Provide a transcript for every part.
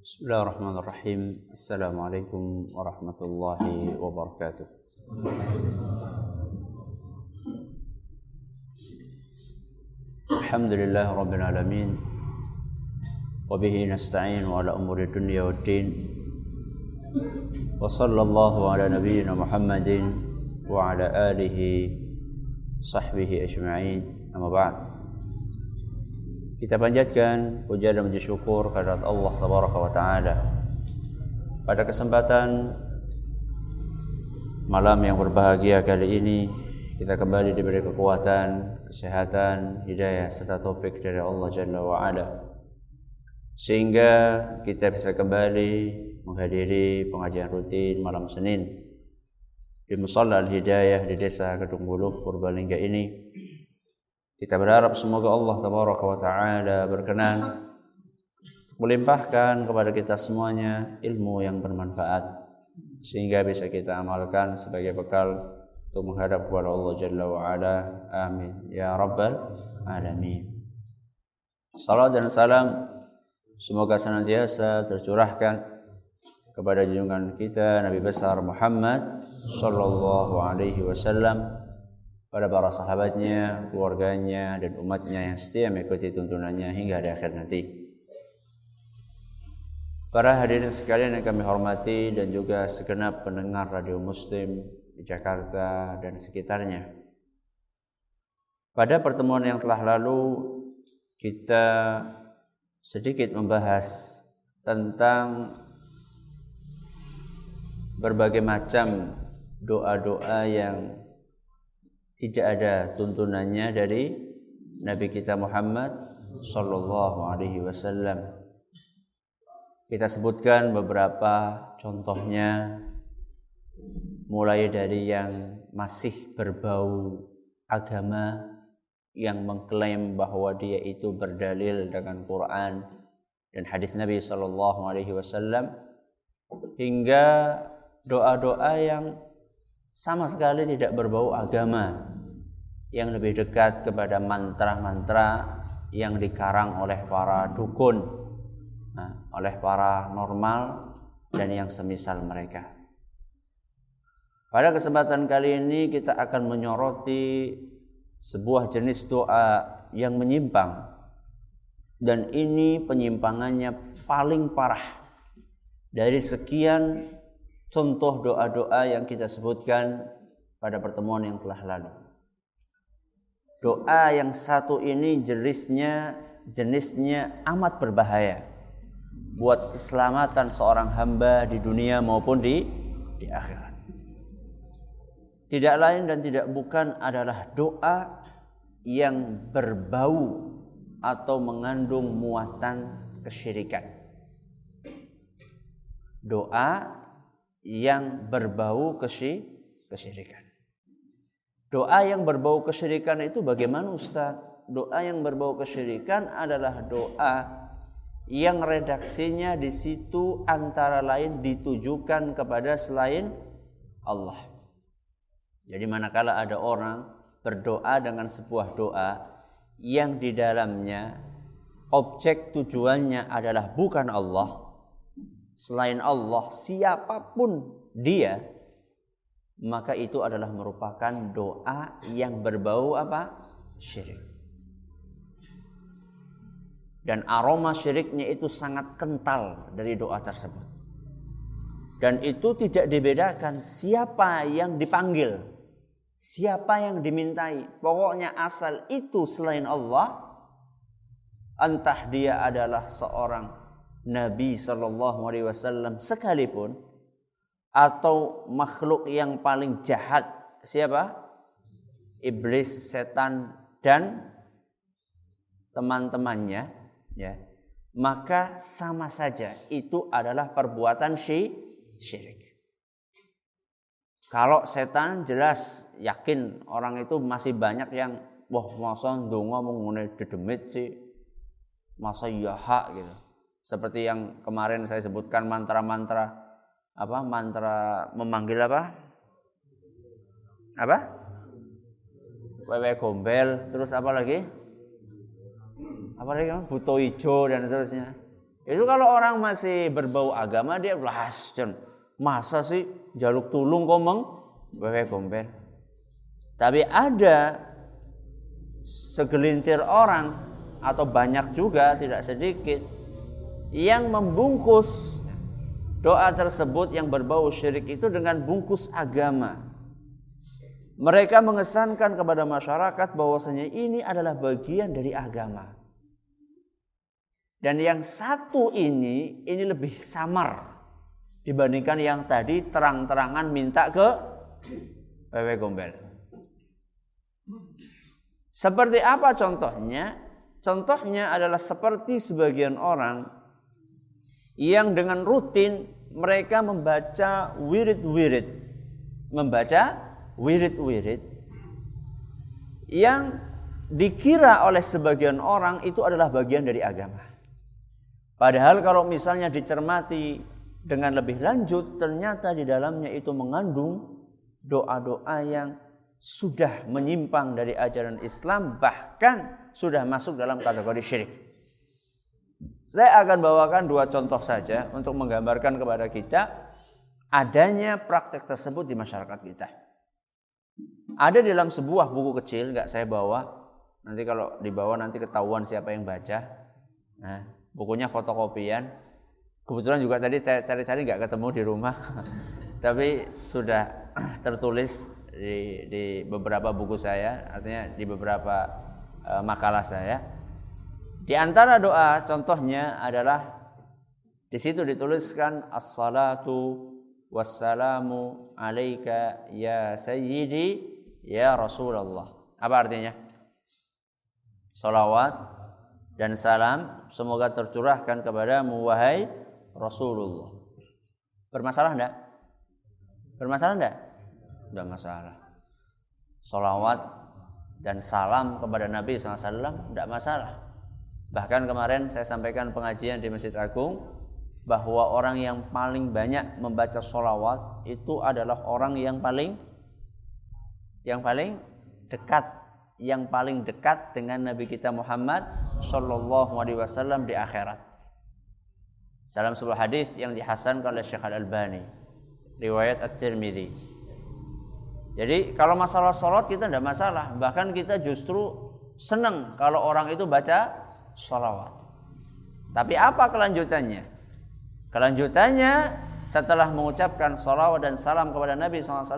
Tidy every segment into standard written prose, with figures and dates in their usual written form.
Bismillahirrahmanirrahim. Assalamualaikum warahmatullahi wabarakatuh. Alhamdulillah rabbil alamin. Wa bihi nasta'in ala umuri dunya waddin. Wa sallallahu ala nabiyyina Muhammadin wa ala alihi sahbihi ajma'in. Amma ba'd. Kita panjatkan puja dan puji syukur kehadirat Allah Tabaraka wa Ta'ala. Pada kesempatan malam yang berbahagia kali ini, kita kembali diberi kekuatan, kesehatan, hidayah serta taufik dari Allah Jalla wa Ala, sehingga kita bisa kembali menghadiri pengajian rutin malam Senin di Musalla Al-Hidayah di Desa Kedung Buluk, Purbalingga ini. Kita berharap semoga Allah Tabaraka wa Ta'ala berkenan melimpahkan kepada kita semuanya ilmu yang bermanfaat, sehingga bisa kita amalkan sebagai bekal untuk menghadap kepada Allah Jalla wa Ala. Amin ya rabbal alamin. Salam dan salam semoga senantiasa tercurahkan kepada junjungan kita Nabi besar Muhammad sallallahu alaihi wasallam, pada para sahabatnya, keluarganya, dan umatnya yang setia mengikuti tuntunannya hingga di akhir nanti. Para hadirin sekalian yang kami hormati dan juga segenap pendengar Radio Muslim di Jakarta dan sekitarnya. Pada pertemuan yang telah lalu, kita sedikit membahas tentang berbagai macam doa-doa yang tidak ada tuntunannya dari Nabi kita Muhammad sallallahu alaihi wasallam. Kita sebutkan beberapa contohnya, mulai dari yang masih berbau agama, yang mengklaim bahwa dia itu berdalil dengan Quran dan hadis Nabi sallallahu alaihi wasallam, hingga doa-doa yang sama sekali tidak berbau agama, yang lebih dekat kepada mantra-mantra yang dikarang oleh para dukun, oleh para normal dan yang semisal mereka. Pada kesempatan kali ini kita akan menyoroti sebuah jenis doa yang menyimpang, dan ini penyimpangannya paling parah dari sekian contoh doa-doa yang kita sebutkan pada pertemuan yang telah lalu. Doa yang satu ini jenisnya amat berbahaya buat keselamatan seorang hamba di dunia maupun di akhirat. Tidak lain dan tidak bukan adalah doa yang berbau atau mengandung muatan kesyirikan. Doa yang berbau kesyirikan. Doa yang berbau kesyirikan itu bagaimana, Ustaz? Doa yang berbau kesyirikan adalah doa yang redaksinya di situ antara lain ditujukan kepada selain Allah. Jadi manakala ada orang berdoa dengan sebuah doa yang di dalamnya objek tujuannya adalah bukan Allah, selain Allah, siapapun dia, maka itu adalah merupakan doa yang berbau apa? Syirik. Dan aroma syiriknya itu sangat kental dari doa tersebut. Dan itu tidak dibedakan siapa yang dipanggil, siapa yang dimintai. Pokoknya asal itu selain Allah, entah dia adalah seorang Nabi sallallahu alaihi wasallam sekalipun, atau makhluk yang paling jahat, siapa? Iblis, setan dan teman-temannya, ya. Maka sama saja itu adalah perbuatan syirik. Kalau setan jelas yakin orang itu masih banyak yang masa ndonga mengune dedemit sih. Masa iya hak gitu. Seperti yang kemarin saya sebutkan mantra-mantra mantra memanggil wewe gombel, terus apa lagi buto ijo dan seterusnya. Itu kalau orang masih berbau agama dia belas, masa sih jaluk tulung komeng wewe gombel. Tapi ada segelintir orang atau banyak juga, tidak sedikit, yang membungkus doa tersebut yang berbau syirik itu dengan bungkus agama. Mereka mengesankan kepada masyarakat bahwasanya ini adalah bagian dari agama. Dan yang satu ini lebih samar dibandingkan yang tadi terang-terangan minta ke wewe gombel. Seperti apa contohnya? Contohnya adalah seperti sebagian orang yang dengan rutin mereka membaca wirid-wirid yang dikira oleh sebagian orang itu adalah bagian dari agama. Padahal kalau misalnya dicermati dengan lebih lanjut, ternyata di dalamnya itu mengandung doa-doa yang sudah menyimpang dari ajaran Islam, bahkan sudah masuk dalam kategori syirik. Saya akan bawakan 2 contoh saja untuk menggambarkan kepada kita adanya praktek tersebut di masyarakat kita. Ada di dalam sebuah buku kecil, nggak saya bawa. Nanti kalau dibawa nanti ketahuan siapa yang baca. Nah, bukunya fotokopian. Kebetulan juga tadi saya cari-cari nggak ketemu di rumah, tapi sudah tertulis di beberapa buku saya, artinya di beberapa makalah saya. Di antara doa contohnya adalah di situ dituliskan as-salatu wassalamu alaika ya sayyidi ya Rasulullah. Apa artinya? Salawat dan salam semoga tercurahkan kepadamu wahai Rasulullah. Bermasalah enggak? Bermasalah enggak? Enggak masalah. Salawat dan salam kepada Nabi SAW enggak masalah. Bahkan kemarin saya sampaikan pengajian di Masjid Agung bahwa orang yang paling banyak membaca sholawat itu adalah orang yang paling dekat dengan Nabi kita Muhammad Sallallahu Alaihi Wasallam di akhirat. Dalam sebuah hadis yang dihasankan oleh Syekh Al-Albani, riwayat At-Tirmidzi. Jadi kalau masalah sholat kita tidak masalah, bahkan kita justru senang kalau orang itu baca sholawat. Tapi apa kelanjutannya? Kelanjutannya setelah mengucapkan sholawat dan salam kepada Nabi SAW,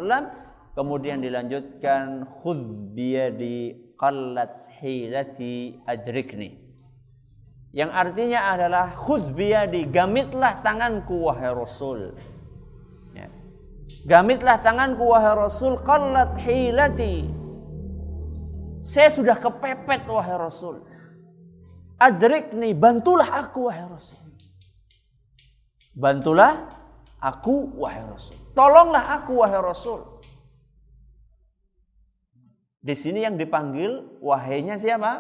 kemudian dilanjutkan khudh biyadi qallat hilati adrikni, yang artinya adalah khudh biyadi, gamitlah tanganku wahai Rasul. Ya. Gamitlah tanganku wahai Rasul, qallat hilati, saya sudah kepepet wahai Rasul. Adrikni, bantulah aku wahai Rasul. Bantulah aku wahai Rasul. Tolonglah aku wahai Rasul. Di sini yang dipanggil wahainya siapa?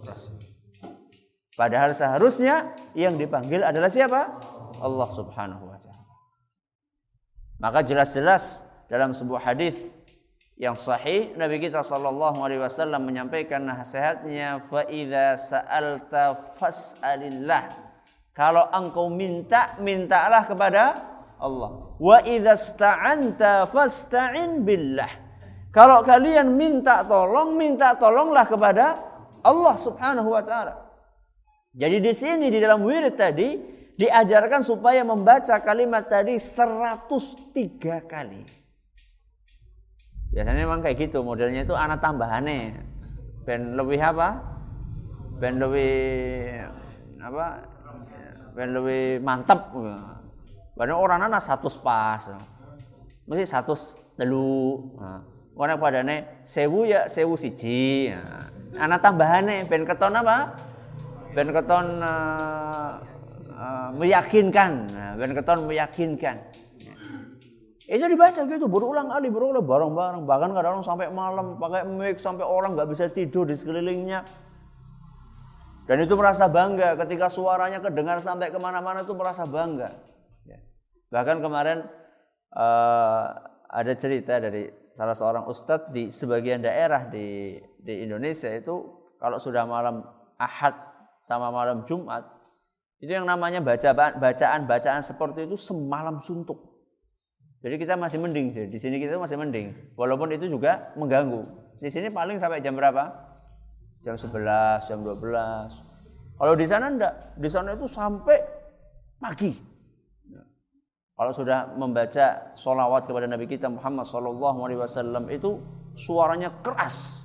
Rasul. Padahal seharusnya yang dipanggil adalah siapa? Allah Subhanahu wa taala. Maka jelas-jelas dalam sebuah hadis yang sahih Nabi kita sallallahu alaihi wasallam menyampaikan nasihatnya, fa idza sa'alta fas'alillah. Kalau engkau minta, mintalah kepada Allah. Wa idza sta'anta fasta'in billah. Kalau kalian minta tolonglah kepada Allah Subhanahu wa taala. Jadi di sini di dalam wirid tadi diajarkan supaya membaca kalimat tadi 103 kali. Biasanya memang kayak gitu, modelnya itu anak tambahannya. Ben lebih apa? Ben lebih mantap. Banyak orang anak 100 pas. Mesti 100 telu. Orang padane 1000 ya 1000 siji. Anak tambahannya ben keton apa? Ben keton meyakinkan. Ben keton meyakinkan. Itu dibaca gitu berulang kali bareng-bareng, bahkan kadang sampai malam pakai mic sampai orang nggak bisa tidur di sekelilingnya. Dan itu merasa bangga ketika suaranya kedengar sampai kemana-mana, itu merasa bangga. Bahkan kemarin ada cerita dari salah seorang ustadz di sebagian daerah di Indonesia itu kalau sudah malam Ahad sama malam Jumat Itu yang namanya bacaan seperti itu semalam suntuk. Jadi kita masih mending, di sini kita masih mending. Walaupun itu juga mengganggu. Di sini paling sampai jam berapa? Jam 11, jam 12. Kalau di sana enggak. Di sana itu sampai pagi. Kalau sudah membaca sholawat kepada Nabi kita Muhammad SAW itu suaranya keras.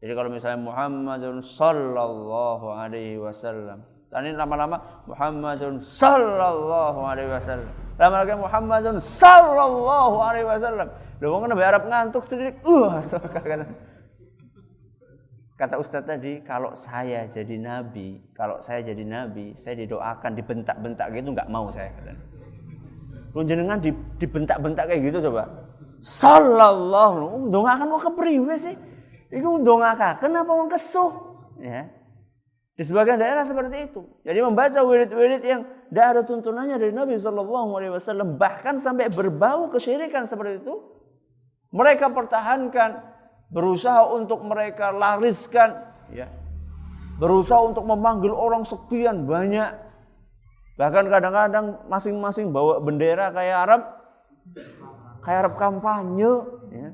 Jadi kalau misalnya Muhammadun sallallahu alaihi wasallam, tadi lama-lama Muhammadun sallallahu alaihi wasallam, lama lagi Muhammadun sallallahu alaihi wasallam. Loh wong Nabi Arab ngantuk sedikit. Kata Ustaz tadi, kalau saya jadi nabi, saya didoakan dibentak-bentak gitu enggak mau saya katanya. Lu jenengan dibentak-bentak kayak gitu coba. Sallallahu, ndongaken mau kepriwe sih? Iku ndongakaken apa wong kesuh? Ya. Di sebagian daerah seperti itu. Jadi membaca wirid-wirid yang tidak ada tuntunannya dari Nabi SAW, bahkan sampai berbau kesyirikan seperti itu, mereka pertahankan, berusaha untuk mereka lariskan, ya. Berusaha untuk memanggil orang sekian banyak. Bahkan kadang-kadang masing-masing bawa bendera kayak Arab kampanye, ya.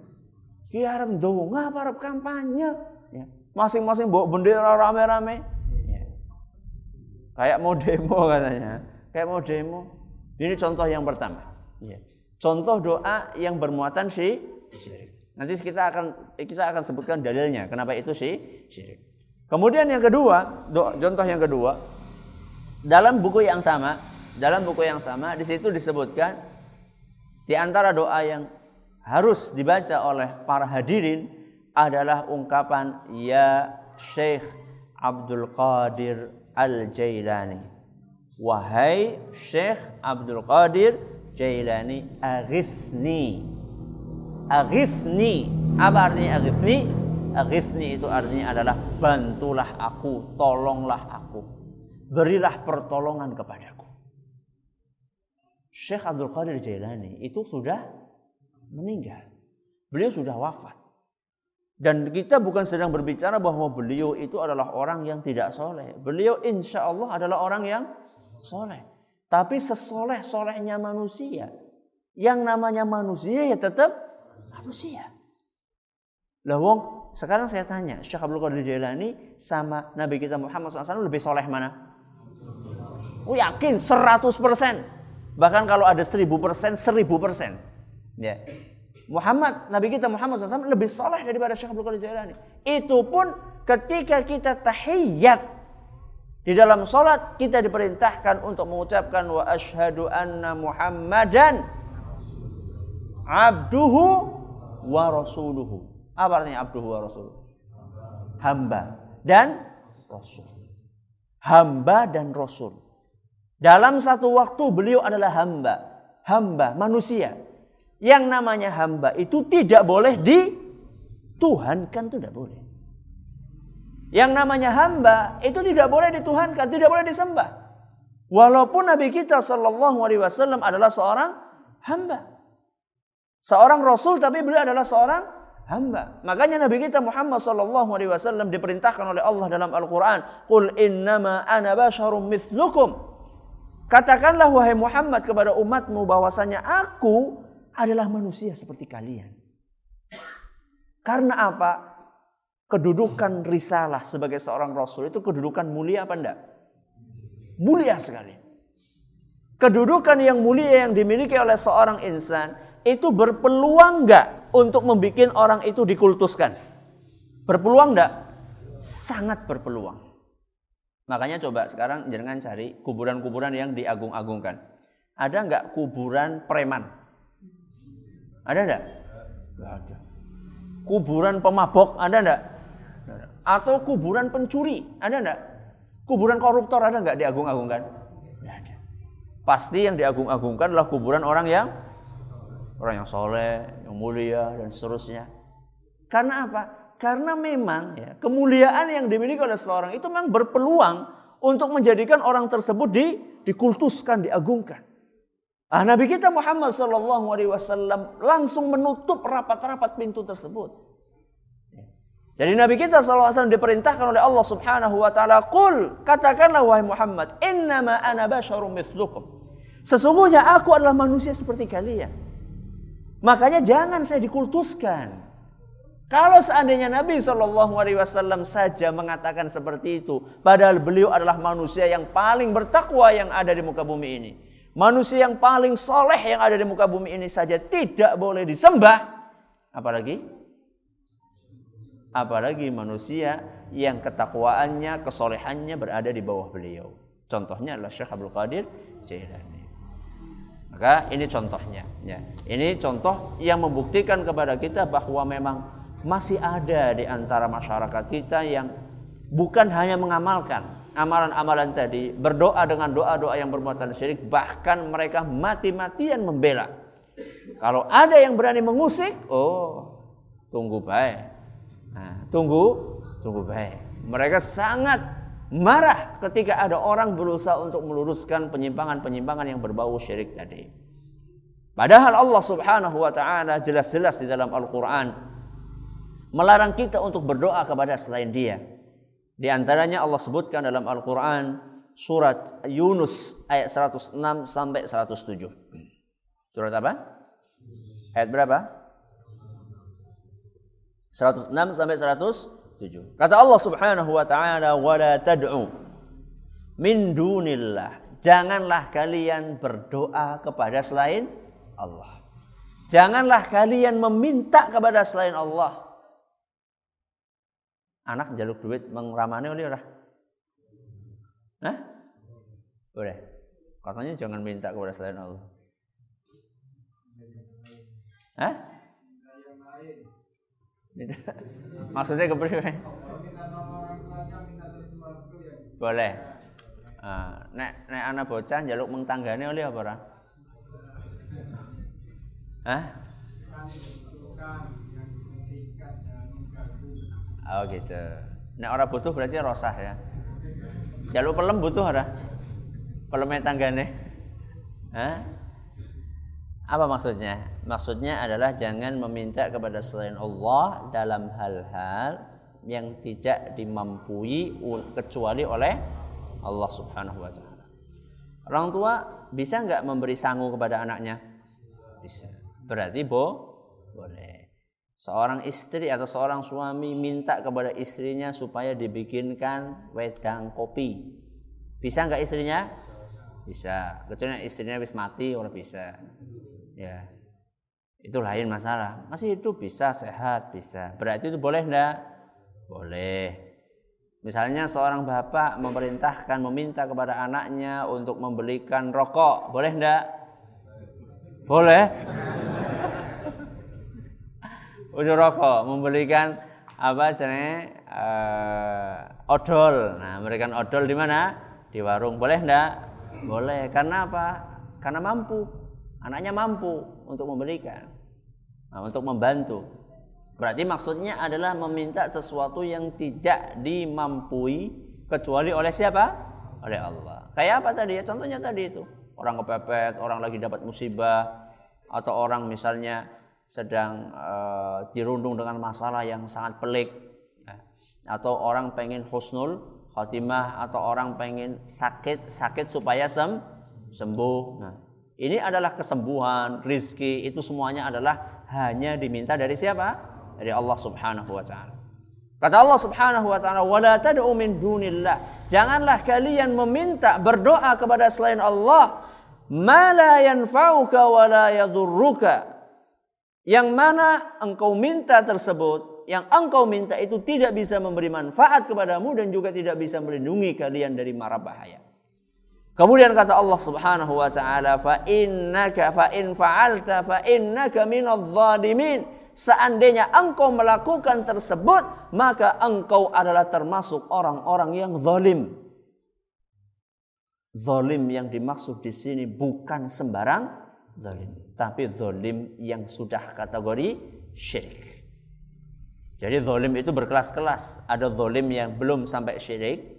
Ki Arab ndonga apa Arab kampanye, ya. Masing-masing bawa bendera rame-rame, ya. Kayak mau demo katanya, kayak mau demo. Ini contoh yang pertama, ya. Contoh doa yang bermuatan syirik. Nanti kita akan sebutkan dalilnya kenapa itu syirik. Kemudian yang kedua, contoh yang kedua, dalam buku yang sama di situ disebutkan di antara doa yang harus dibaca oleh para hadirin adalah ungkapan ya Syekh Abdul Qadir Al-Jailani. Wahai Syekh Abdul Qadir Jailani, aghithni. Aghithni. Apa artinya aghithni? Aghithni itu artinya adalah bantulah aku, tolonglah aku. Berilah pertolongan kepadaku. Syekh Abdul Qadir Jailani itu sudah meninggal. Beliau sudah wafat. Dan kita bukan sedang berbicara bahwa beliau itu adalah orang yang tidak soleh. Beliau insya Allah adalah orang yang soleh. Tapi sesoleh-solehnya manusia, yang namanya manusia ya tetap manusia. Lah wong, sekarang saya tanya, Syekh Abdul Qadir Jailani sama Nabi kita Muhammad SAW lebih soleh mana? Yakin 100%. Bahkan kalau ada 1000%, 1000%. Ya. Nabi kita Muhammad SAW lebih soleh daripada Syekh Abdul Qadir Jailani. Itu pun ketika kita tahiyyat di dalam salat kita diperintahkan untuk mengucapkan wa asyhadu anna Muhammadan abduhu wa rasuluhu. Apa artinya abduhu wa rasuluhu? Hamba dan rasul. Hamba dan rasul. Dalam satu waktu beliau adalah hamba manusia. Yang namanya hamba itu tidak boleh dituhankan, tidak boleh. Yang namanya hamba itu tidak boleh dituhankan, tidak boleh disembah. Walaupun Nabi kita SAW adalah seorang hamba. Seorang rasul tapi beliau adalah seorang hamba. Makanya Nabi kita Muhammad SAW diperintahkan oleh Allah dalam Al-Quran. Qul innama ana basyarum mithlukum. Katakanlah wahai Muhammad kepada umatmu bahwasanya aku adalah manusia seperti kalian. Karena apa? Kedudukan risalah sebagai seorang rasul itu kedudukan mulia apa enggak? Mulia sekali. Kedudukan yang mulia yang dimiliki oleh seorang insan itu berpeluang enggak untuk membuat orang itu dikultuskan? Berpeluang enggak? Sangat berpeluang. Makanya coba sekarang jangan cari kuburan-kuburan yang diagung-agungkan. Ada enggak kuburan preman? Ada enggak? Enggak ada. Kuburan pemabok ada enggak? Atau kuburan pencuri ada enggak? Kuburan koruptor ada enggak diagung-agungkan? Enggak ada. Pasti yang diagung-agungkan adalah kuburan orang yang soleh, yang mulia dan seterusnya. Karena apa? Karena memang ya, kemuliaan yang dimiliki oleh seseorang itu memang berpeluang untuk menjadikan orang tersebut dikultuskan, diagungkan. Nabi kita Muhammad SAW langsung menutup rapat-rapat pintu tersebut. Jadi Nabi kita SAW diperintahkan oleh Allah Subhanahu wa taala, "Qul," katakanlah wahai Muhammad, "Innama ana basyarum mithlukum." Sesungguhnya aku adalah manusia seperti kalian. Makanya jangan saya dikultuskan. Kalau seandainya Nabi SAW saja mengatakan seperti itu, padahal beliau adalah manusia yang paling bertakwa yang ada di muka bumi ini. Manusia yang paling soleh yang ada di muka bumi ini saja tidak boleh disembah. Apalagi manusia yang ketakwaannya, kesolehannya berada di bawah beliau. Contohnya adalah Syekh Abdul Qadir Jailani. Maka ini contohnya. Ya. Ini contoh yang membuktikan kepada kita bahwa memang masih ada di antara masyarakat kita yang bukan hanya mengamalkan amalan-amalan tadi, berdoa dengan doa-doa yang bermuatan syirik, bahkan mereka mati-matian membela. Kalau ada yang berani mengusik, tunggu baik. Nah, tunggu baik. Mereka sangat marah ketika ada orang berusaha untuk meluruskan penyimpangan-penyimpangan yang berbau syirik tadi. Padahal Allah Subhanahu wa taala jelas-jelas di dalam Al-Qur'an melarang kita untuk berdoa kepada selain Dia. Di antaranya Allah sebutkan dalam Al-Qur'an surat Yunus ayat 106 sampai 107. Surat apa? Ayat berapa? 106 sampai 107. Kata Allah Subhanahu wa taala, "Wa la tad'u min dunillah." Janganlah kalian berdoa kepada selain Allah. Janganlah kalian meminta kepada selain Allah. Anak njaluk duit mengramane oleh ora? Hah? Boleh. Katanya jangan minta kepada selain Allah. Hah? Maksudnya kepriwe? Boleh. Nek anak bocah njaluk meng tanggane oleh apa ora? Hah? Oh gitu. Nek ora butuh berarti rosah ya. Njaluk pelem butuh ora? Peleme tanggane. Hah? Apa maksudnya? Maksudnya adalah jangan meminta kepada selain Allah dalam hal-hal yang tidak dimampui kecuali oleh Allah Subhanahu wa taala. Orang tua bisa enggak memberi sangu kepada anaknya? Bisa. Berarti boleh. Seorang istri atau seorang suami minta kepada istrinya supaya dibikinkan wedang kopi. Bisa enggak istrinya? Bisa. Kecuali istrinya wis mati ora bisa. Ya, itu lain masalah. Masih hidup bisa, sehat bisa. Berarti itu boleh enggak? Boleh. Misalnya seorang bapak meminta kepada anaknya untuk membelikan rokok, boleh enggak? Boleh. Untuk rokok, membelikan odol. Nah, memberikan odol di mana? Di warung, boleh enggak? Boleh. Karena apa? Karena mampu. Anaknya mampu untuk memberikan, untuk membantu. Berarti maksudnya adalah meminta sesuatu yang tidak dimampui kecuali oleh siapa? Oleh Allah. Kayak apa tadi ya? Contohnya tadi itu. Orang kepepet, orang lagi dapat musibah, atau orang misalnya sedang dirundung dengan masalah yang sangat pelik, atau orang pengen husnul khotimah, atau orang pengen sakit supaya sembuh. Nah, ini adalah kesembuhan, rizki, itu semuanya adalah hanya diminta dari siapa? Dari Allah Subhanahu wa taala. Kata Allah Subhanahu wa taala, "Wa la tad'u min dunillah." Janganlah kalian meminta, berdoa kepada selain Allah, ma la yanfa'uka wa la yadurruka. Yang mana engkau minta tersebut, yang engkau minta itu tidak bisa memberi manfaat kepadamu dan juga tidak bisa melindungi kalian dari mara bahaya. Kemudian kata Allah Subhanahu wa taala, fa in fa'alta fa innaka minadh dhalimin. Seandainya engkau melakukan tersebut, maka engkau adalah termasuk orang-orang yang zalim. Zalim yang dimaksud di sini bukan sembarang zalim, tapi zalim yang sudah kategori syirik. Jadi zalim itu berkelas-kelas. Ada zalim yang belum sampai syirik,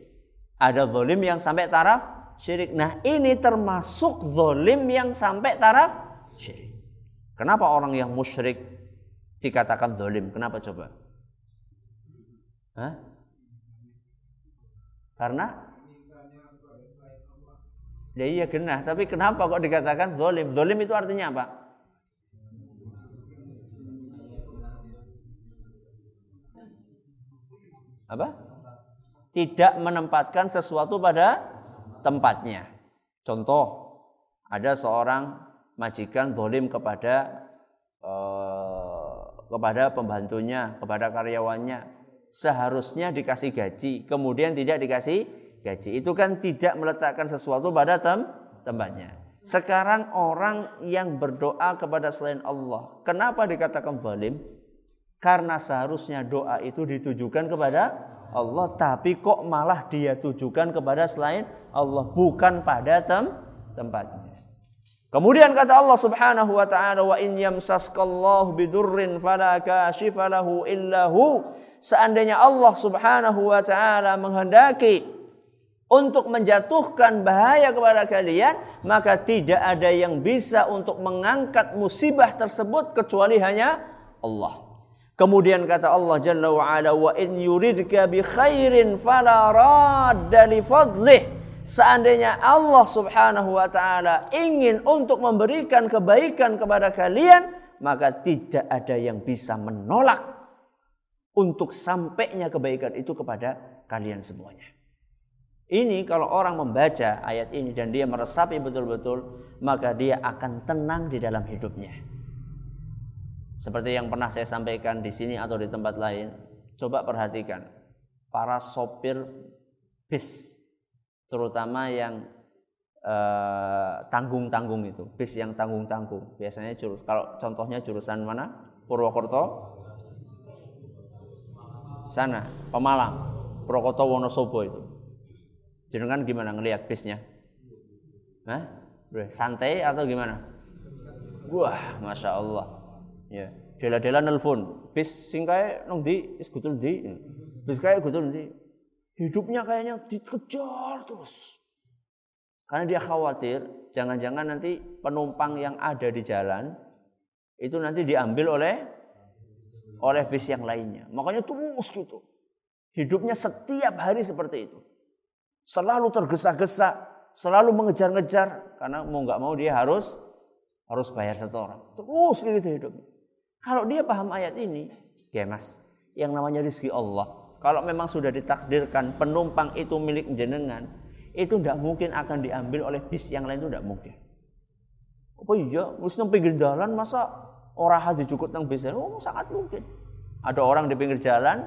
ada zalim yang sampai taraf syirik. Nah, ini termasuk zalim yang sampai taraf syirik. Kenapa orang yang musyrik dikatakan zalim? Kenapa coba? Hah? Karena ya iya genah, tapi kenapa kok dikatakan zalim? Zalim itu artinya apa? Apa? Tidak menempatkan sesuatu pada tempatnya. Contoh, ada seorang majikan zalim kepada pembantunya, kepada karyawannya. Seharusnya dikasih gaji, kemudian tidak dikasih gaji. Itu kan tidak meletakkan sesuatu pada tempatnya. Sekarang orang yang berdoa kepada selain Allah, kenapa dikatakan zalim? Karena seharusnya doa itu ditujukan kepada Allah, tapi kok malah dia tujukan kepada selain Allah, bukan pada tempatnya. Kemudian kata Allah Subhanahu wa taala, wa in yamsaskallahu bidurrin fala kashifa lahu illa hu. Seandainya Allah Subhanahu wa taala menghendaki untuk menjatuhkan bahaya kepada kalian, maka tidak ada yang bisa untuk mengangkat musibah tersebut kecuali hanya Allah. Kemudian kata Allah Jalla wa Ala, wa in yuridka bi khairin fala radda li fadlih. Seandainya Allah Subhanahu wa taala ingin untuk memberikan kebaikan kepada kalian, maka tidak ada yang bisa menolak untuk sampainya kebaikan itu kepada kalian semuanya. Ini kalau orang membaca ayat ini dan dia meresapi betul-betul, maka dia akan tenang di dalam hidupnya. Seperti yang pernah saya sampaikan di sini atau di tempat lain, coba perhatikan para sopir bis, terutama yang tanggung-tanggung itu, bis yang tanggung-tanggung. Biasanya kalau contohnya jurusan mana? Purwokerto, sana, Pemalang, Purwokerto, Wonosobo itu. Jenengan gimana ngelihat bisnya? Hah? Santai atau gimana? Wah, masya Allah. Ya, dela-dela nelpon, bis sing kae nang ndi, wis gutul ndi. Bis kae gutul ndi. Hidupnya kayaknya dikejar terus. Karena dia khawatir jangan-jangan nanti penumpang yang ada di jalan itu nanti diambil oleh bis yang lainnya. Makanya terus gitu. Hidupnya setiap hari seperti itu. Selalu tergesa-gesa, selalu mengejar-ngejar karena mau enggak mau dia harus bayar setoran. Terus gitu hidupnya. Kalau dia paham ayat ini, ya mas, yang namanya rezeki Allah, kalau memang sudah ditakdirkan penumpang itu milik jenengan, itu tidak mungkin akan diambil oleh bis yang lain, itu tidak mungkin. Apa iya, wis nang pinggir jalan masa ora dijukut nang bis? Oh, sangat mungkin. Ada orang di pinggir jalan,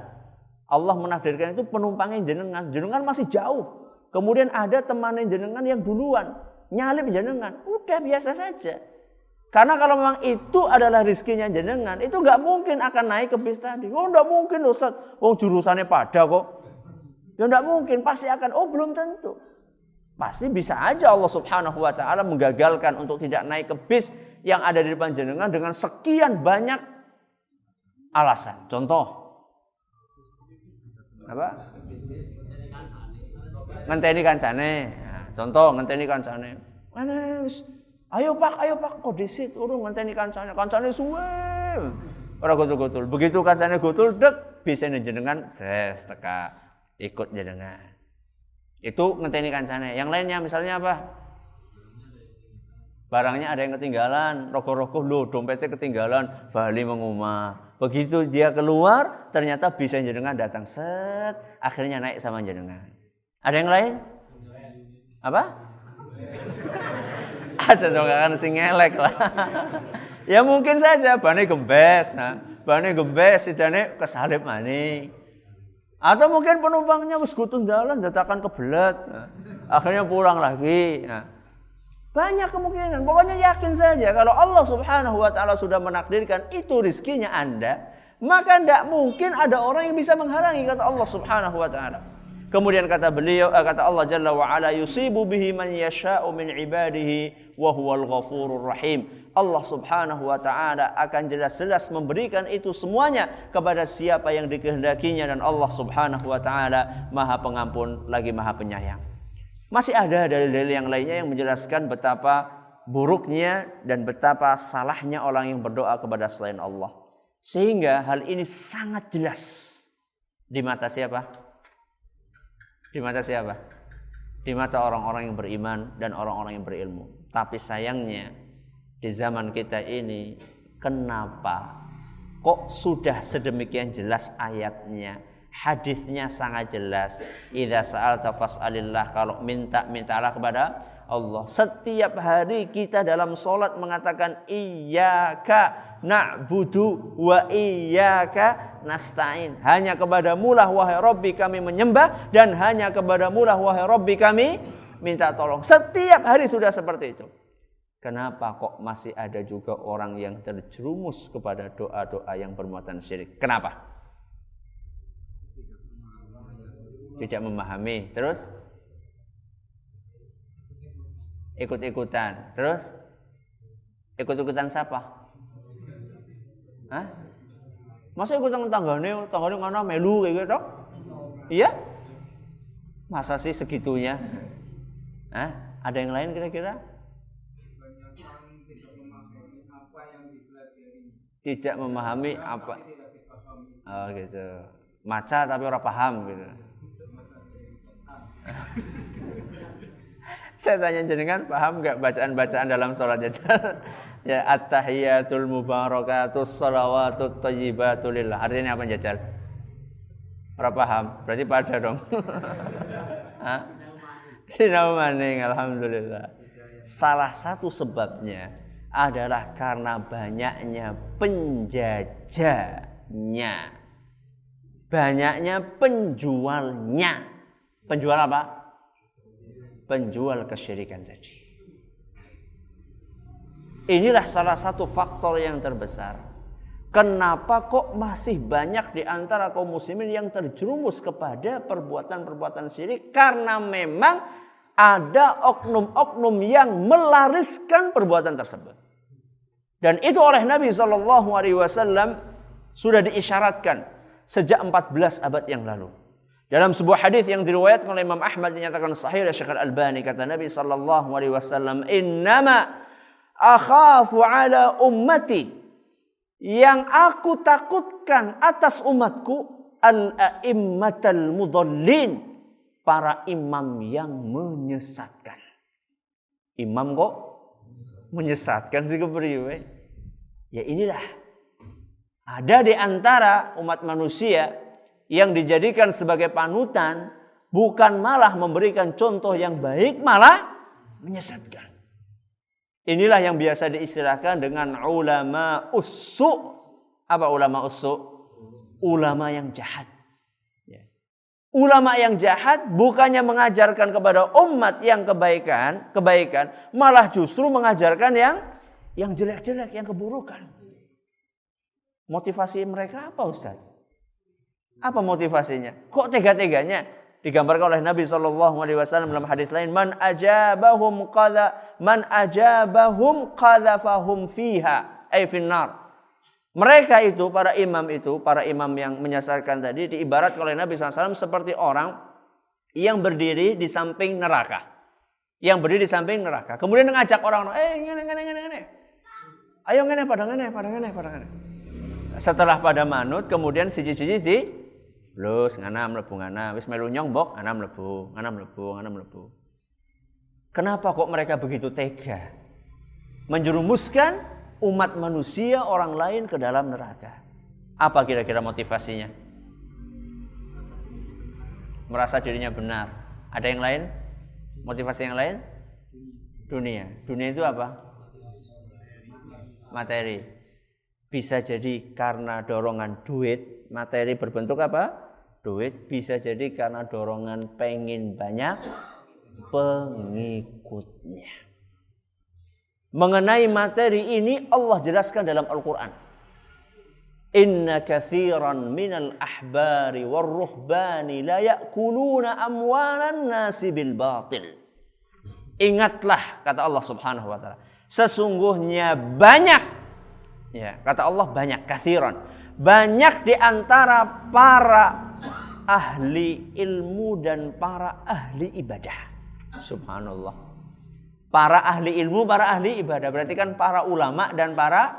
Allah menakdirkan itu penumpangnya jenengan masih jauh. Kemudian ada temannya jenengan yang duluan, nyalip jenengan, udah biasa saja. Karena kalau memang itu adalah rezekinya jenengan, itu nggak mungkin akan naik ke bis tadi. Oh, nggak mungkin Ustaz, jurusannya pada kok. Ya nggak mungkin, pasti akan. Oh, belum tentu. Pasti bisa aja Allah Subhanahu wa taala menggagalkan untuk tidak naik ke bis yang ada di depan jenengan dengan sekian banyak alasan. Contoh, apa? Ngenteni kancane. Nah, contoh ngenteni kancane. Ayo pak, kok disit urung ngenteni kancane suwe. Ora gotul-gotul. Begitu kancane gotul, dek, bisane jenengan ses teka ikut jenengan. Itu ngenteni kancane. Yang lainnya misalnya apa? Barangnya ada yang ketinggalan, rogoh-rogoh loh, dompetnya ketinggalan, bali mengumah. Begitu dia keluar, ternyata bisa jenengan datang set, akhirnya naik sama jenengan. Ada yang lain? Apa? Aja dong kan sing ngelek lah. Ya mungkin saja bane gembes, sidane kesalip maning. Atau mungkin penumpangnya wis gutun dalan dadakan kebelet. Akhirnya pulang lagi. Nah, banyak kemungkinan. Pokoknya yakin saja kalau Allah Subhanahu wa taala sudah menakdirkan itu rezekinya Anda, maka tidak mungkin ada orang yang bisa menghalangi, kata Allah Subhanahu wa taala. Kemudian kata Allah Jalla wa Ala, yusibu bihi man yasha'u min ibadihi wa huwal ghafurur rahim. Allah Subhanahu wa taala akan jelas-jelas memberikan itu semuanya kepada siapa yang dikehendakinya, dan Allah Subhanahu wa taala Maha Pengampun lagi Maha Penyayang. Masih ada dalil-dalil yang lainnya yang menjelaskan betapa buruknya dan betapa salahnya orang yang berdoa kepada selain Allah. Sehingga hal ini sangat jelas Di mata siapa? Di mata siapa? Di mata orang-orang yang beriman dan orang-orang yang berilmu. Tapi sayangnya di zaman kita ini, kenapa kok sudah sedemikian jelas ayatnya, hadisnya sangat jelas. Idza sa'alta fas'alillah, kalau mintalah kepada Allah. Setiap hari kita dalam sholat mengatakan iyyaka na'budu wa iyyaka nasta'in. Hanya kepadamulah wahai Rabbi kami menyembah, dan hanya kepadamulah wahai Rabbi kami minta tolong. Setiap hari sudah seperti itu. Kenapa kok masih ada juga orang yang terjerumus kepada doa-doa yang bermuatan syirik? Kenapa? Tidak memahami. Terus? Ikut-ikutan. Terus? Ikut-ikutan siapa? Hah? Masa ikutan tanggane mana melu kayak gitu? Iya? Masa sih segitunya? Hah? Ada yang lain kira-kira? Tidak memahami apa. Oh gitu. Maca tapi ora paham gitu. Saya tanya jenengan, paham enggak bacaan-bacaan dalam salat jajal? Ya, at-tahiyatul mubarakatus shalawatut thayyibatu lillah. Artinya apa jajal? Ora paham. Berarti pada dong. Hah? Sinau maning, alhamdulillah. Salah satu sebabnya adalah karena banyaknya penjajahnya, banyaknya penjualnya. Penjual apa? Penjual kesyirikan tadi. Inilah salah satu faktor yang terbesar. Kenapa kok masih banyak di antara kaum muslimin yang terjerumus kepada perbuatan-perbuatan syirik? Karena memang ada oknum-oknum yang melariskan perbuatan tersebut. Dan itu oleh Nabi SAW sudah diisyaratkan sejak 14 abad yang lalu. Dalam sebuah hadis yang diriwayatkan oleh Imam Ahmad dinyatakan sahih oleh Syekh Al-Albani, kata Nabi SAW, "Innama akhafu ala ummati," yang aku takutkan atas umatku, al-a'immatal mudallin, para imam yang menyesatkan. Imam kok menyesatkan sih kepriwe? Ya inilah, ada di antara umat manusia yang dijadikan sebagai panutan, bukan malah memberikan contoh yang baik, malah menyesatkan. Inilah yang biasa diistilahkan dengan ulama ussu. Apa ulama ussu? Ulama yang jahat. Ulama yang jahat bukannya mengajarkan kepada umat yang kebaikan, malah justru mengajarkan yang jelek-jelek, yang keburukan. Motivasi mereka apa, Ustaz? Apa motivasinya? Kok tega-teganya? Digambarkan oleh Nabi SAW dalam hadis lain, man ajabahum qadhafahum fiha ay finnar. Mereka itu, para imam yang menyesatkan tadi, diibaratkan oleh Nabi SAW seperti orang yang berdiri di samping neraka. Kemudian mengajak orang, ngene. Ayo ngene, pada ngene. Setelah pada manut, kemudian siji-siji di lus, ngana mlebu ngana, wis melu nyongbok, ngana mlebu. Kenapa kok mereka begitu tega menjerumuskan umat manusia, orang lain ke dalam neraka? Apa kira-kira motivasinya? Merasa dirinya benar. Ada yang lain? Motivasi yang lain? Dunia. Dunia itu apa? Materi. Bisa jadi karena dorongan duit. Materi berbentuk apa? Duit. Bisa jadi karena dorongan pengen banyak pengikutnya. Mengenai materi ini Allah jelaskan dalam Al-Quran. Inna katsiran minal ahbari warruhbani la ya'kuluna amwalan nasi bil batil. Ingatlah, kata Allah Subhanahu wa taala, sesungguhnya banyak, ya, kata Allah banyak, katsiran, banyak di antara para ahli ilmu dan para ahli ibadah. Subhanallah. Para ahli ilmu, para ahli ibadah. Berarti kan para ulama dan para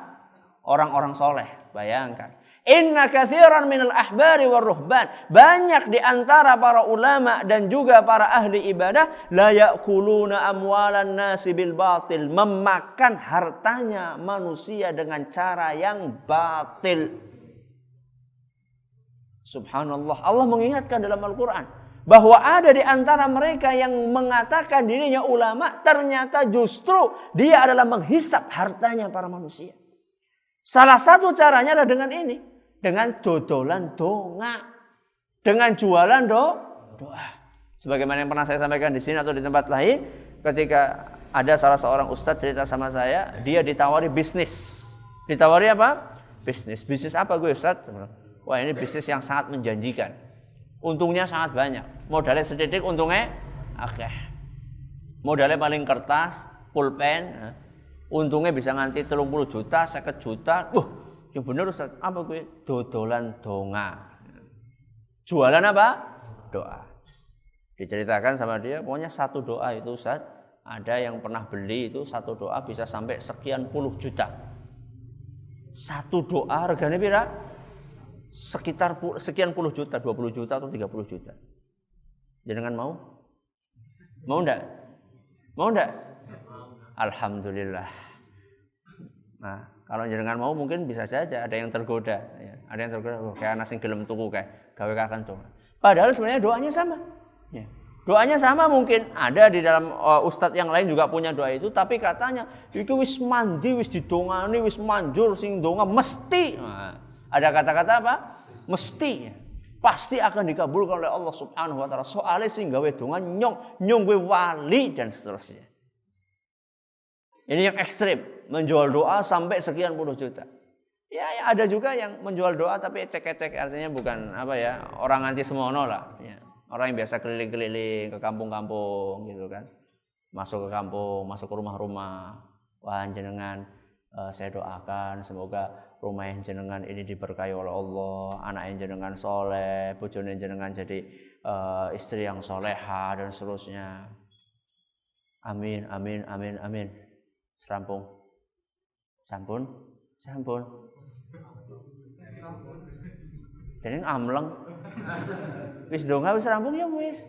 orang-orang soleh. Bayangkan. Inna katsiran minal ahbari war ruhban, banyak di antara para ulama dan juga para ahli ibadah, la ya'kuluna amwalan nasi bil batil, memakan hartanya manusia dengan cara yang batil. Subhanallah, Allah mengingatkan dalam Al-Quran bahwa ada di antara mereka yang mengatakan dirinya ulama, ternyata justru dia adalah menghisap hartanya para manusia. Salah satu caranya adalah dengan ini, dengan dodolan donga, dengan jualan doa. Sebagaimana yang pernah saya sampaikan di sini atau di tempat lain, ketika ada salah seorang ustadz cerita sama saya, dia ditawari bisnis. Ditawari apa? Bisnis. Bisnis apa gue ustadz? Wah, ini bisnis yang sangat menjanjikan. Untungnya sangat banyak. Modalnya sedikit, untungnya akeh. Modalnya paling kertas, pulpen, untungnya bisa nganti 30 juta, 50 juta. Yang bener Ustaz, apa gue? Dodolan donga. Jualan apa? Doa. Diceritakan sama dia, pokoknya satu doa itu Ustaz, ada yang pernah beli itu satu doa bisa sampai sekian puluh juta. Satu doa harganya berapa? Sekitar sekian puluh juta, 20 juta atau 30 juta. Jangan mau? Mau enggak? Mau enggak? Alhamdulillah. Nah, kalau jenengan mau mungkin bisa saja ada yang tergoda, ya. Ada yang tergoda, kayak anak sing gelem tuku kayak gawe kakan tuh. Padahal sebenarnya doanya sama. Ya. Doanya sama, mungkin ada di dalam ustadz yang lain juga punya doa itu, tapi katanya itu wis mandi, wis didongani, wis manjur sing donga mesti. Nah, ada kata-kata apa? Mesti. Pasti akan dikabulkan oleh Allah Subhanahu wa taala. Soalnya sing gawe donga nyong gue wali dan seterusnya. Ini yang ekstrim, menjual doa sampai sekian puluh juta. Ya ada juga yang menjual doa tapi cek-cek, artinya bukan apa ya, orang anti semono lah. Ya. Orang yang biasa keliling-keliling ke kampung-kampung gitu kan. Masuk ke kampung, masuk ke rumah-rumah. Wah jenengan, saya doakan semoga rumah yang jenengan ini diberkahi oleh Allah, anak yang jenengan soleh, bojone jenengan jadi istri yang soleha dan seterusnya. Amin, amin, amin, amin. Serampung. Sampun. Jadi amleng. Wis donga wis rampung ya wis.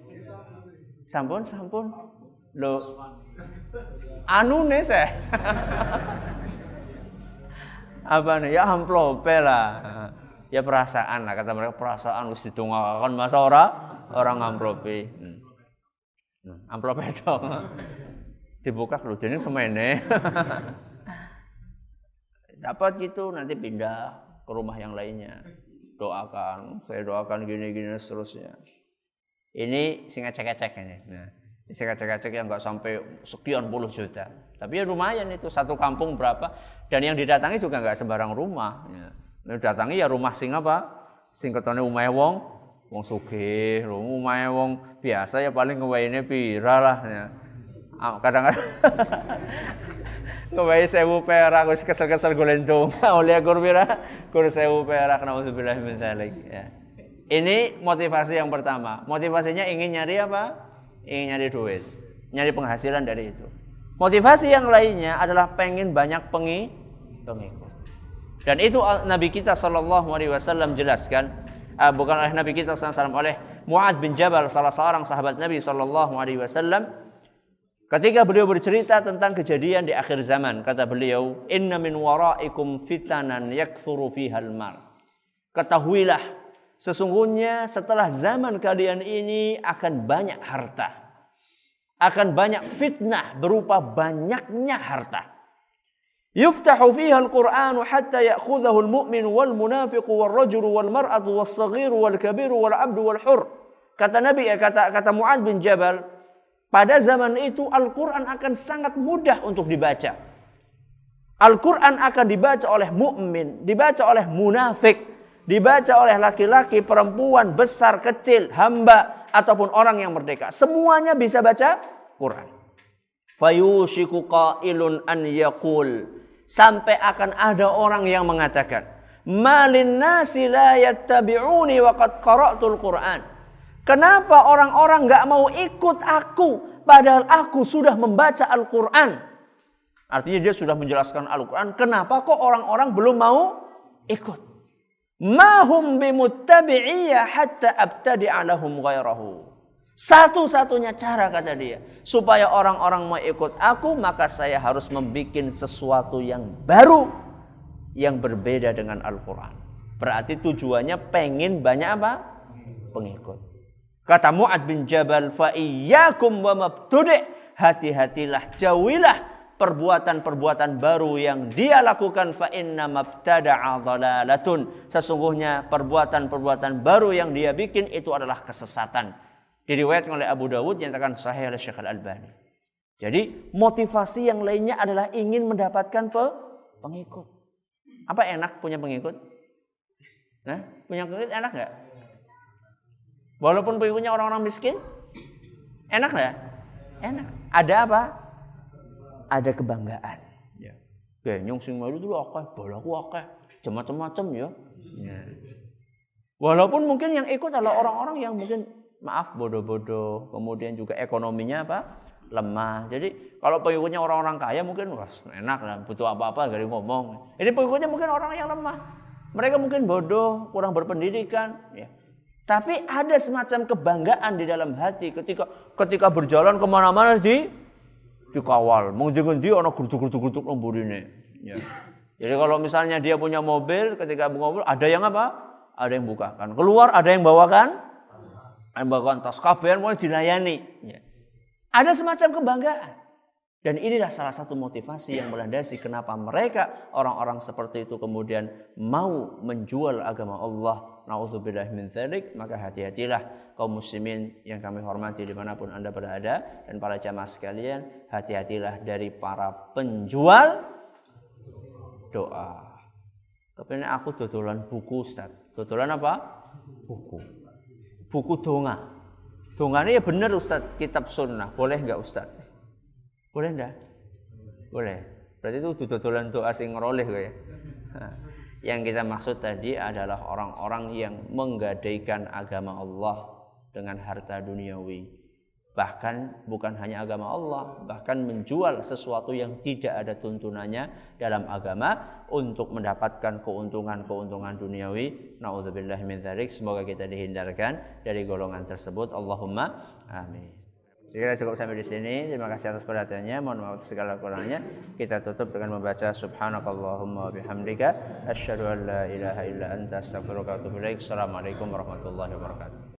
Sampun. Lho. Anune seh. Apa nih? Ya amplope lah. Ya perasaan lah, kata mereka, perasaan wis didongakan masa orang amplope. Amplope dong. Dibuka lho jeneng semene. Dapat gitu nanti pindah ke rumah yang lainnya. Doakan, saya doakan gini seterusnya. Ini sing ngecek-ngecek ini. Nah, sing ngecek-ngecek yang enggak sampai sekian puluh juta. Tapi ya lumayan itu, satu kampung berapa, dan yang didatangi juga enggak sembarang rumah ya. Yang datangi ya rumah sing apa? Sing ketone omahe wong sugih, omahe wong biasa ya paling ngewaine pira lah ya. Kadang-kadang ngewahi 1000 perak, wis kesel-kesel golek donga oleh akur pira? Kur 1000 perak, naudzubillah min dzalik ya. Ini motivasi yang pertama. Motivasinya ingin nyari apa? Ingin nyari duit, nyari penghasilan dari itu. Motivasi yang lainnya adalah pengen banyak pengikut. Dan itu Nabi kita sallallahu alaihi wasallam jelaskan, bukan oleh Nabi kita sallallahu alaihi wasallam, oleh Mu'adz bin Jabal, salah seorang sahabat Nabi sallallahu alaihi wasallam. Ketika beliau bercerita tentang kejadian di akhir zaman, kata beliau, "Inna min waraikum fitanan yakthuru fihal mal." Ketahuilah, sesungguhnya setelah zaman kalian ini akan banyak harta. Akan banyak fitnah berupa banyaknya harta. Yuftahu fiha al-Qur'anu hatta ya'khudhahu al-mu'min wal munafiqu wal rajulu wal mar'atu was saghiru wal kabiru wal 'abdu wal hur. Kata Nabi, kata Mu'adz bin Jabal, pada zaman itu Al-Quran akan sangat mudah untuk dibaca. Al-Quran akan dibaca oleh mukmin, dibaca oleh munafik, dibaca oleh laki-laki, perempuan, besar, kecil, hamba, ataupun orang yang merdeka. Semuanya bisa baca Quran. Fayushiku qailun an yaqul. Sampai akan ada orang yang mengatakan, malin nasi la yattabi'uni wa qad qara'tul Quran. Kenapa orang-orang gak mau ikut aku padahal aku sudah membaca Al-Quran? Artinya dia sudah menjelaskan Al-Quran. Kenapa kok orang-orang belum mau ikut? Ma hum bimuttabi'iyya hatta abtadi'a lahum ghairahu. Satu-satunya cara, kata dia, supaya orang-orang mau ikut aku, maka saya harus membuat sesuatu yang baru, yang berbeda dengan Al-Quran. Berarti tujuannya pengen banyak apa? Pengikut. Kata Mu'ad bin Jabal, fa iyyakum wa mabtudi', hati-hatilah, jauhilah perbuatan-perbuatan baru yang dia lakukan, fa inna mabtada'a dhalalatun. Sesungguhnya perbuatan-perbuatan baru yang dia bikin itu adalah kesesatan. Diriwayatkan oleh Abu Dawud, nyatakan sahih oleh Syekh Al-Albani. Jadi motivasi yang lainnya adalah ingin mendapatkan pengikut. Apa enak punya pengikut? Nah, punya pengikut enak nggak? Walaupun pengikutnya orang-orang miskin, enak nggak? Enak. Ada apa? Ada kebanggaan. Ya. Nyung sing melu dulu akeh, balaku akeh, macam-macam ya. Walaupun mungkin yang ikut adalah orang-orang yang mungkin maaf bodoh-bodoh, kemudian juga ekonominya apa? Lemah. Jadi kalau pengikutnya orang-orang kaya mungkin enak lah, butuh apa-apa gak ngomong. Ini pengikutnya mungkin orang yang lemah. Mereka mungkin bodoh, kurang berpendidikan, ya. Tapi ada semacam kebanggaan di dalam hati ketika berjalan kemana-mana dikawal. Mengendi-endi ana grutuk-grutuk lembur ini. Ya. Jadi kalau misalnya dia punya mobil, ketika mobil ada yang apa? Ada yang bukakan. Keluar ada yang bawakan tas kabehan mau dilayani. Ya. Ada semacam kebanggaan. Dan inilah salah satu motivasi yang melandasi kenapa mereka orang-orang seperti itu kemudian mau menjual agama Allah. Nauzubillah min dzalik. Maka hati-hatilah kaum muslimin yang kami hormati dimanapun Anda berada, dan para jamaah sekalian, hati-hatilah dari para penjual doa. Tapi ini aku dodolan buku, Ustaz. Dodolan apa? Buku donga. Donga ini ya benar, Ustaz, kitab sunnah. Boleh enggak, Ustaz? Boleh enggak? Boleh. Berarti itu dodolan doa sing ngeroleh ya. Yang kita maksud tadi adalah orang-orang yang menggadaikan agama Allah dengan harta duniawi. Bahkan bukan hanya agama Allah, bahkan menjual sesuatu yang tidak ada tuntunannya dalam agama untuk mendapatkan keuntungan-keuntungan duniawi. Nauzubillahi min dzalik. Semoga kita dihindarkan dari golongan tersebut. Allahumma amin. Sekiranya cukup sampai di sini. Terima kasih atas perhatiannya. Mohon maaf segala kurangnya. Kita tutup dengan membaca subhanakallahumma wa bihamdika asyhadu an la ilaha illa anta astaghfiruka wa atubu ilaik. Assalamualaikum warahmatullahi wabarakatuh.